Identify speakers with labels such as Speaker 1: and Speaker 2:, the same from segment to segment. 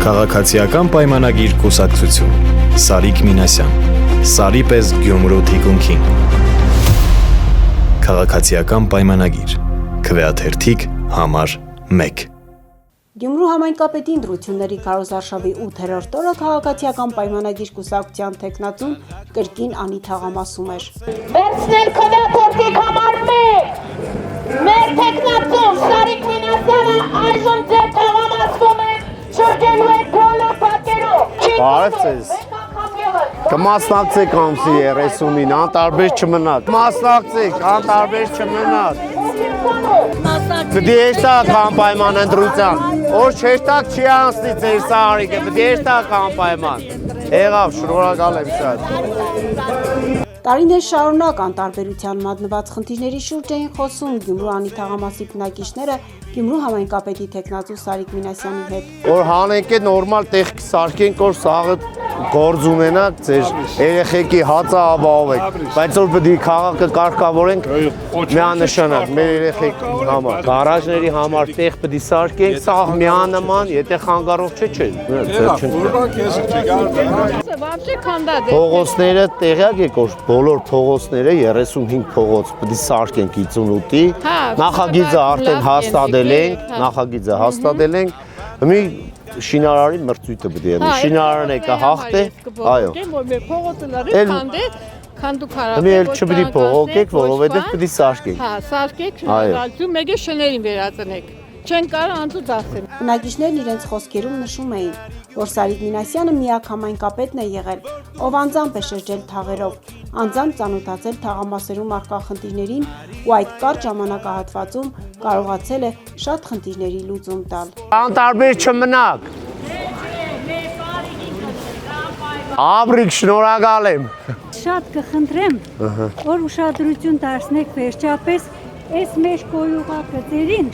Speaker 1: Քաղաքացիական պայմանագիր կուսակցություն Սարիկ Մինասյան Սարի պես Գյումրու թիկունքին Քաղաքացիական պայմանագիր Քվեաթերթիկ համար 1
Speaker 2: Գյումրու համայնքապետի ընտրությունների քարոզարշավի 8-րդ օրը քաղաքացիական պայմանագիր կուսակցության տեխնացուն կրկին անի թաղամասում էր։
Speaker 3: Վերցնել քվեաթերթիկ համար 1 մեր տեխնացուն Սարիկ Մինասյանը այժմ ձեր թաղամասում է շրջելու է բոլոր պատկերով։
Speaker 4: Բարև ձեզ։ Կմասնակցեք ամսի 30-ին, անտարբեր չմնաք։ Մասնակցեք, անտարբեր չմնաք։ Պետք է հեշտակ անպայման ընտրության։ Որ հեշտակ չի անցնի ձեր Սարիկը, պետք է հեշտակ անպայման։ Եղավ, շնորհակալ եմ շատ։
Speaker 2: Տարիներ շարունակ անտարբերության մատնված խնդիրների շուրջ էին խոսում Գյումրու անի թաղամասի բնակիչները Գյումրու համայնքապետի տեխնացու Սարիկ Մինասյանի հետ։
Speaker 4: Որ հանենք է նորմալ տեղ կսարքենք, որ սաղը գործ ունենակ, ձեր երեխեքի հացը ապահովեք, բայց որ պետք է քաղաքը կարգավորենք միանշանակ մեր երեխեքի համար, գարաժների համար տեղ պետք է սարքենք, սաղ միանման, եթե խանգարող չէ, փողոցները տեղյակ եք, որ բոլոր փողոցները 35 փողոց պետք է սարքենք 58-ի, նախագիծը արդեն հաստատել ենք, մի շինարարի մրցույթը պետք է լինի, շինարարն է կհաղթե, այո։ Էլ չպետք է փողոքեք, որովհետև պետք է սարքենք։
Speaker 5: Հա, սարքեք, շնորհակալություն, մեկ է շներին վերածնեք։ Չեն կարող անցուց ասեն։
Speaker 2: Բնակիչներն իրենց խոսքերում նշում էին, որ Սարիկ Մինասյանը միակ համայնքապետն է եղել, ով անձամբ է շրջել թաղերով, անձամբ ծանոթացել թաղամասերում առկա խնդիրներին ու այդ կարճ ժամանակահատվածում կարողացել է շատ խնդիրների լուծում տալ։
Speaker 4: Անտարբեր չմնաք։ Ապրիկ, շնորհակալ եմ։
Speaker 6: Շատ կխնդրեմ, որ ուշադրություն դարձնեք վերջապես այս մեր կոյուղակցերին,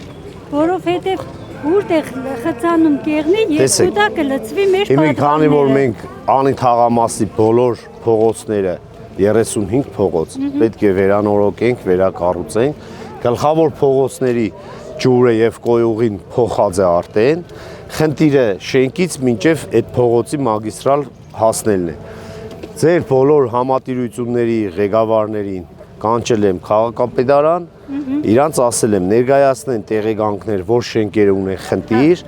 Speaker 6: որովհետև որտեղ խցանում կեղնի եւ դա կլծվի մեր պատվերները։
Speaker 4: Քանի որ մենք անի թաղամասի բոլոր փողոցները 35 փողոց պետք է վերանորոգենք, վերակառուցենք, գլխավոր փողոցների ջուրը եւ կոյուղին փոխած է արդեն, խնդիրը շենքից մինչեւ այդ փողոցի մագիստրալ հասնելն է։ Ձեր բոլոր համատիրությունների ղեկավարներին կանչել եմ քաղաքապետարան, իրանց ասել եմ ներկայացնեն տեղեկանքներ, որ շենքերը ունեն խնդիր,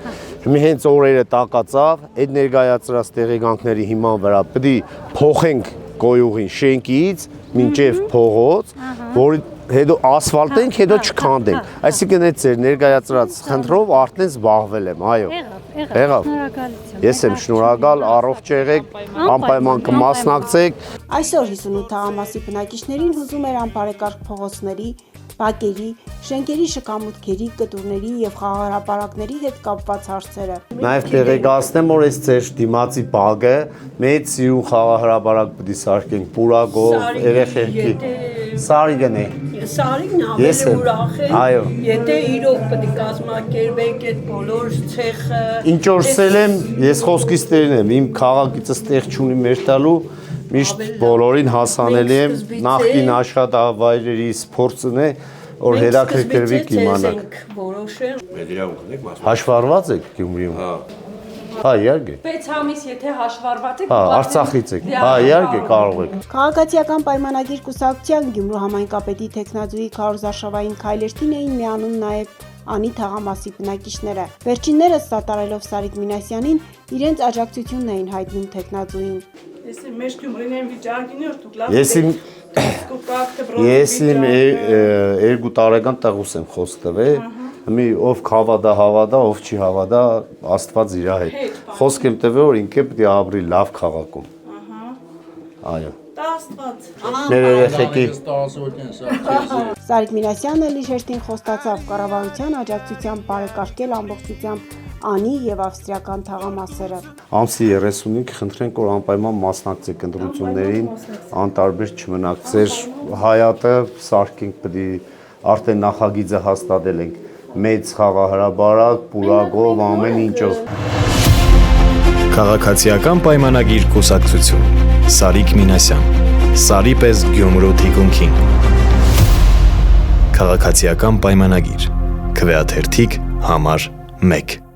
Speaker 4: մի հենց օրերը տակածավ, այդ ներկայացրած տեղեկանքների հիման վրա պետք է փոխենք կոյուղին շենքից մինչև փողոց, որի հետո ասֆալտենք, հետո չքանդենք։ Այսինքն այդ ձեր ներկայացրած խնդրով արդեն զբաղվել եմ, այո։ Եղավ։ Ես եմ շնորհակալ, առողջ եղեք, անպայման կմասնակցեք։
Speaker 2: Այսօր 58 թաղամասի բնակիչներին հուզում էր անբարեկարգ փողոցների, բակերի, շենքերի շքամուտքերի, կտուրների եւ խաղահրապարակների հետ կապված հարցերը։
Speaker 4: Նաեւ տեղեկացնեմ, որ այս ձեր դիմացի բակը մեծ սիրուն խաղահրապարակ պետք է սարքենք, պուրակով, երեխեքի։ Սարիկն է։
Speaker 7: Սարիկն ավելի ուրախ է, եթե իրոք պետք է կազմակերպեք այդ բոլոր ցեխը։
Speaker 4: Ինչ որսել եմ, ես խոսքից տերին եմ, իմ քաղաքիցս տեղ չունի մեր տալու, միշտ բոլորին հասանելի եմ, նախկին աշխատավայրերի սփորձն է, որ հետաքրքրվիկ իմանաք։ Հաշվառված եք Գյումրիում։ Հա, իհարկե։
Speaker 7: 6 ամիս եթե հաշվառված եք,
Speaker 4: Արցախից եք։ Հա, իհարկե կարող եք։
Speaker 2: Քաղաքացիական պայմանագիր կուսակցության Գյումրու համայնքապետի տեխնացուի քարոզարշավային քայլերթին էին միանում նաև անի թաղամասի բնակիչները։ Վերջիններս սատարելով Սարիկ Մինասյանին իրենց աջակցությունն էին հայտնում տեխնացուին։
Speaker 7: Մեր Գյումրին են վիճակին որ դուք լավ
Speaker 4: Ես իմ 2 տարեկան տղուս եմ խոսք տվել, մի ով հավատա, ով չի հավատա, Աստված իր հետ։ Խոսք եմ տվել, որ ինքը պետք է ապրի լավ քաղաքում։ Այո։
Speaker 7: Աստված։
Speaker 4: Մեր երեխեքի
Speaker 2: Սարիկ Մինասյանը լի շեշտին խոստացավ կառավարության աջակցությամբ բարեկարգել ամբողջությամբ անի եւ ավստրիական թաղամասերը։ Ամսի
Speaker 4: 30-ին կխնդրենք, որ անպայման մասնակցեք ընտրություններին, անտարբեր չմնաք, ձեր հայատը սարքենք պետք է արդեն նախագիծը հաստատել ենք, մեծ խաղահրապարակ, պուրակով, ամեն ինչով։
Speaker 1: Քաղաքացիական պայմանագիր կուսակցություն Սարիկ Մինասյան Սարի պես Գյումրու թիկունքին Քաղաքացիական պայմանագիր Քվեաթերթիկ համար 1